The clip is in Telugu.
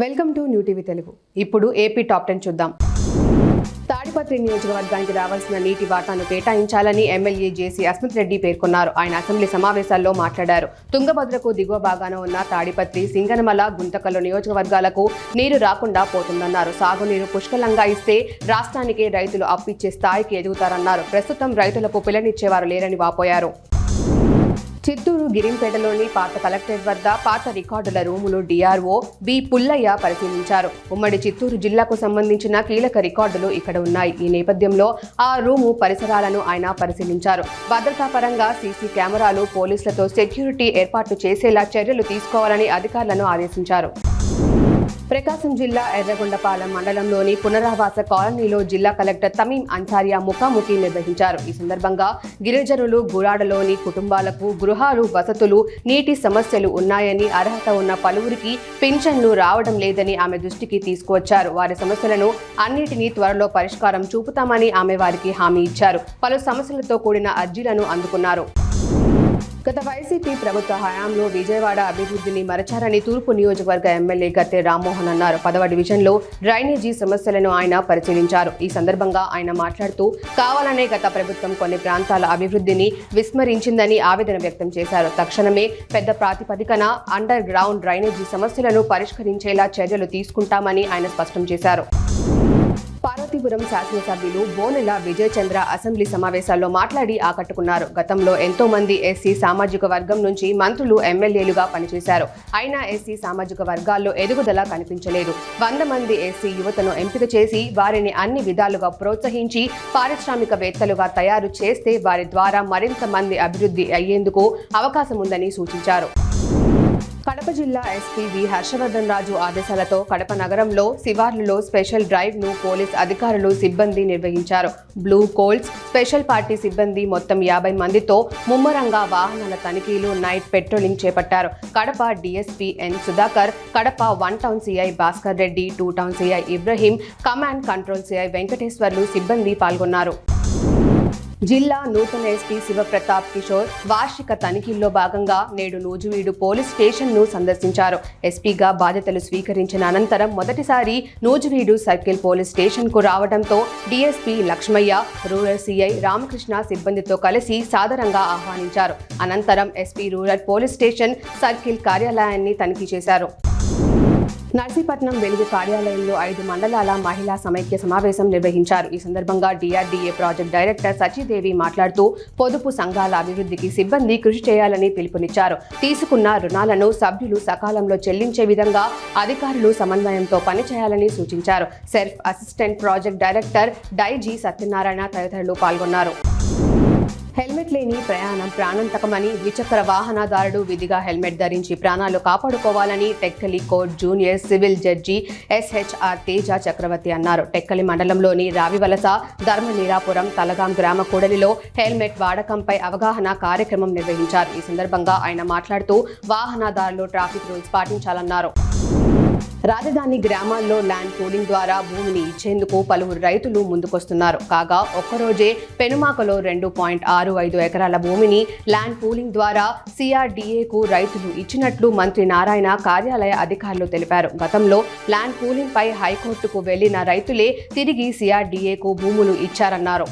Welcome to new TV Telugu. ఇప్పుడు ఏపీ టాప్ 10 చూద్దాం. తాడిపత్రి నియోజకవర్గానికి రావాల్సిన నీటి వాటాను కేటాయించాలని ఎమ్మెల్యే జేసీ అస్మిత్ రెడ్డి పేర్కొన్నారు. ఆయన అసెంబ్లీ సమావేశాల్లో మాట్లాడారు. తుంగభద్రకు దిగువ భాగాన ఉన్న తాడిపత్రి, సింగనమల, గుంతకల్లు నియోజకవర్గాలకు నీరు రాకుండా పోతుందన్నారు. సాగునీరు పుష్కలంగా ఇస్తే రాష్ట్రానికే రైతులు అప్పిచ్చే స్థాయికి ఎదుగుతారన్నారు. ప్రస్తుతం రైతులకు పిల్లనిచ్చేవారు లేరని వాపోయారు. చిత్తూరు గిరింపేటలోని పాత కలెక్టరేట్ వద్ద పాత రికార్డుల రూములు డీఆర్ఓ బి పుల్లయ్య పరిశీలించారు. ఉమ్మడి చిత్తూరు జిల్లాకు సంబంధించిన కీలక రికార్డులు ఇక్కడ ఉన్నాయి. ఈ నేపథ్యంలో ఆ రూము పరిసరాలను ఆయన పరిశీలించారు. భద్రతా పరంగా సీసీ కెమెరాలు, పోలీసులతో సెక్యూరిటీ ఏర్పాటు చేసేలా చర్యలు తీసుకోవాలని అధికారులను ఆదేశించారు. ప్రకాశం జిల్లా ఎర్రగొండపాలెం మండలంలోని పునరావాస కాలనీలో జిల్లా కలెక్టర్ తమీం అన్సారియా ముఖాముఖి నిర్వహించారు. ఈ సందర్భంగా గిరిజనులు, గురాడలోని కుటుంబాలకు గృహాలు, వసతులు, నీటి సమస్యలు ఉన్నాయని, అర్హత ఉన్న పలువురికి పింఛన్లు రావడం లేదని ఆమె దృష్టికి తీసుకువచ్చారు. వారి సమస్యలను అన్నిటినీ త్వరలో పరిష్కారం చూపుతామని ఆమె వారికి హామీ ఇచ్చారు. పలు సమస్యలతో కూడిన అర్జీలను అందుకున్నారు. గత వైసీపీ ప్రభుత్వ హయాంలో విజయవాడ అభివృద్ధిని మరచారని తూర్పు నియోజకవర్గ ఎమ్మెల్యే గత్తె రామ్మోహన్ అన్నారు. 10వ డివిజన్లో డ్రైనేజీ సమస్యలను ఆయన పరిశీలించారు. ఈ సందర్భంగా ఆయన మాట్లాడుతూ కావాలనే గత ప్రభుత్వం కొన్ని ప్రాంతాల అభివృద్ధిని విస్మరించిందని ఆవేదన వ్యక్తం చేశారు. తక్షణమే పెద్ద ప్రాతిపదికన అండర్ గ్రౌండ్ డ్రైనేజీ సమస్యలను పరిష్కరించేలా చర్యలు తీసుకుంటామని ఆయన స్పష్టం చేశారు. పార్వతీపురం శాసనసభ్యులు బోనెల విజయ్ చంద్ర అసెంబ్లీ సమావేశాల్లో మాట్లాడి ఆకట్టుకున్నారు. గతంలో ఎంతో మంది ఎస్సీ సామాజిక వర్గం నుంచి మంత్రులు, ఎమ్మెల్యేలుగా పనిచేశారు. అయినా ఎస్సీ సామాజిక వర్గాల్లో ఎదుగుదల కనిపించలేదు. 100 మంది ఎస్సీ యువతను ఎంపిక చేసి వారిని అన్ని విధాలుగా ప్రోత్సహించి పారిశ్రామికవేత్తలుగా తయారు చేస్తే వారి ద్వారా మరింత మంది అభివృద్ధి అయ్యేందుకు అవకాశం ఉందని సూచించారు. కడప జిల్లా ఎస్పీ వి హర్షవర్ధన్ రాజు ఆదేశాలతో కడప నగరంలో శివార్లలో స్పెషల్ డ్రైవ్ ను పోలీస్ అధికారులు, సిబ్బంది నిర్వహించారు. బ్లూ కోల్స్ స్పెషల్ పార్టీ సిబ్బంది మొత్తం 50 మందితో ముమ్మరంగా వాహనాల తనిఖీలు, నైట్ పెట్రోలింగ్ చేపట్టారు. Kadapa DSP N Sudhakar, Kadapa 1 town CI Bhaskar Reddy, 2 town CI Ibrahim, command control CI Venkateswarlu సిబ్బంది పాల్గొన్నారు. జిల్లా నూతన ఎస్పీ శివప్రతాప్ కిషోర్ వార్షిక తనిఖీల్లో భాగంగా నేడు నూజివీడు పోలీస్ స్టేషన్ను సందర్శించారు. ఎస్పీగా బాధ్యతలు స్వీకరించిన అనంతరం మొదటిసారి నూజివీడు సర్కిల్ పోలీస్ స్టేషన్కు రావడంతో DSP Lakshmaiah, rural CI Ramakrishna సిబ్బందితో కలిసి సాదరంగా ఆహ్వానించారు. అనంతరం SP rural police station circle కార్యాలయాన్ని తనిఖీ చేశారు. నర్సీపట్నం వెలుగు కార్యాలయంలో 5 మండలాల మహిళా సమైక్య సమావేశం నిర్వహించారు. ఈ సందర్భంగా డిఆర్డీఏ ప్రాజెక్ట్ డైరెక్టర్ సచిదేవి మాట్లాడుతూ పొదుపు సంఘాల అభివృద్ధికి సిబ్బంది కృషి చేయాలని పిలుపునిచ్చారు. తీసుకున్న రుణాలను సభ్యులు సకాలంలో చెల్లించే విధంగా అధికారులు సమన్వయంతో పనిచేయాలని సూచించారు. Self assistant project director Daisy Satyanarayana తదితరులు పాల్గొన్నారు. హెల్మెట్ లేని ప్రయాణం ప్రాణాంతకమని, ద్విచక్ర వాహనదారుడు విధిగా హెల్మెట్ ధరించి ప్రాణాలు కాపాడుకోవాలని Tekkali court junior civil judge S H R Teja Chakravarthi అన్నారు. టెక్కలి మండలంలోని రావివలస, ధర్మనీరాపురం, తలగాం గ్రామ కూడలిలో హెల్మెట్ వాడకంపై అవగాహన కార్యక్రమం నిర్వహించారు. ఈ సందర్భంగా ఆయన మాట్లాడుతూ వాహనదారులు ట్రాఫిక్ రూల్స్ పాటించాలన్నారు. రాజధాని గ్రామాల్లో ల్యాండ్ పూలింగ్ ద్వారా భూమిని ఇచ్చేందుకు పలువురు రైతులు ముందుకొస్తున్నారు. కాగా ఒక్కరోజే పెనుమాకలో 2.65 ఎకరాల భూమిని ల్యాండ్ పూలింగ్ ద్వారా సిఆర్డీఏకు రైతులు ఇచ్చినట్లు మంత్రి నారాయణ కార్యాలయ అధికారులు తెలిపారు. గతంలో ల్యాండ్ పూలింగ్ పై హైకోర్టుకు వెళ్లిన రైతులే తిరిగి సిఆర్డీఏకు భూములు ఇచ్చారన్నారు.